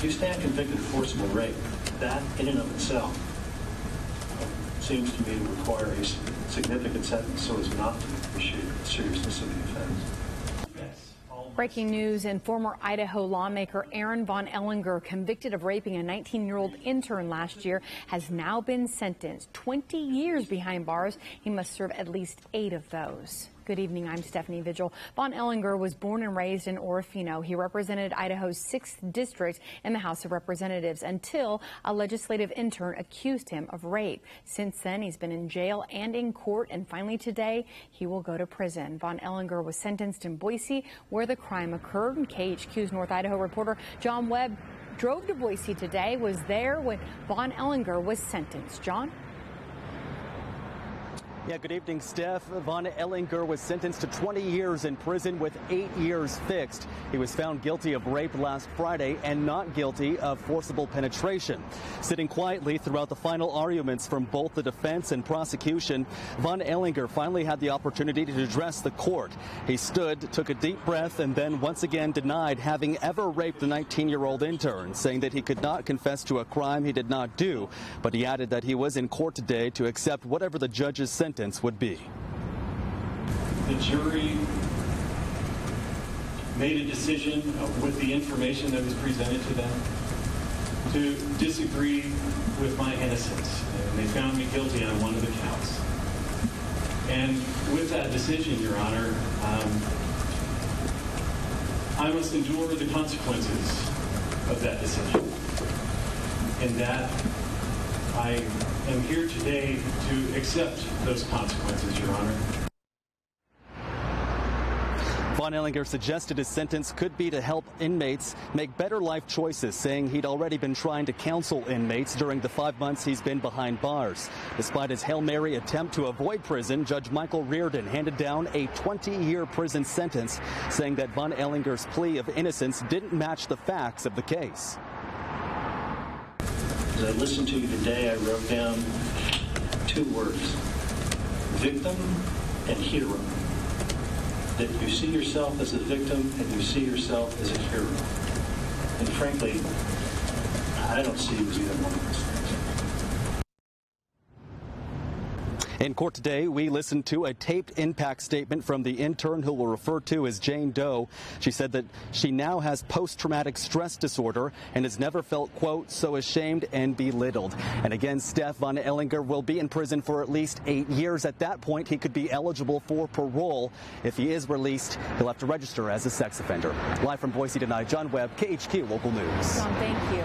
If you stand convicted of forcible rape, that in and of itself seems to me to require a significant sentence so as not to appreciate the seriousness of the offense. Breaking news, and former Idaho lawmaker Aaron von Ehlinger, convicted of raping a 19-year-old intern last year, has now been sentenced 20 years behind bars. He must serve at least 8 of those. Good evening, I'm Stephanie Vigil. Von Ehlinger was born and raised in Orofino. He represented Idaho's 6th district in the House of Representatives until a legislative intern accused him of rape. Since then, he's been in jail and in court, and finally today, he will go to prison. Von Ehlinger was sentenced in Boise, where the crime occurred. KHQ's North Idaho reporter John Webb drove to Boise today, was there when Von Ehlinger was sentenced. John? Yeah, good evening, Steph. Von Ehlinger was sentenced to 20 years in prison with 8 years fixed. He was found guilty of rape last Friday and not guilty of forcible penetration. Sitting quietly throughout the final arguments from both the defense and prosecution, Von Ehlinger finally had the opportunity to address the court. He stood, took a deep breath, and then once again denied having ever raped the 19-year-old intern, saying that he could not confess to a crime he did not do. But he added that he was in court today to accept whatever the judge's sentence would be. The jury made a decision with the information that was presented to them to disagree with my innocence, and they found me guilty on one of the counts. And with that decision, Your Honor, I must endure the consequences of that decision, and that I am here today to accept those consequences, Your Honor. Von Ehlinger suggested his sentence could be to help inmates make better life choices, saying he'd already been trying to counsel inmates during the 5 months he's been behind bars. Despite his Hail Mary attempt to avoid prison, Judge Michael Reardon handed down a 20-year prison sentence, saying that Von Ehlinger's plea of innocence didn't match the facts of the case. As I listened to you today, I wrote down 2 words: victim and hero. That you see yourself as a victim and you see yourself as a hero. And frankly, I don't see you as either one of those things. In court today, we listened to a taped impact statement from the intern who we'll refer to as Jane Doe. She said that she now has post-traumatic stress disorder and has never felt, quote, so ashamed and belittled. And again, Steph, Von Ehlinger will be in prison for at least 8 years. At that point, he could be eligible for parole. If he is released, he'll have to register as a sex offender. Live from Boise tonight, John Webb, KHQ Local News. John, thank you.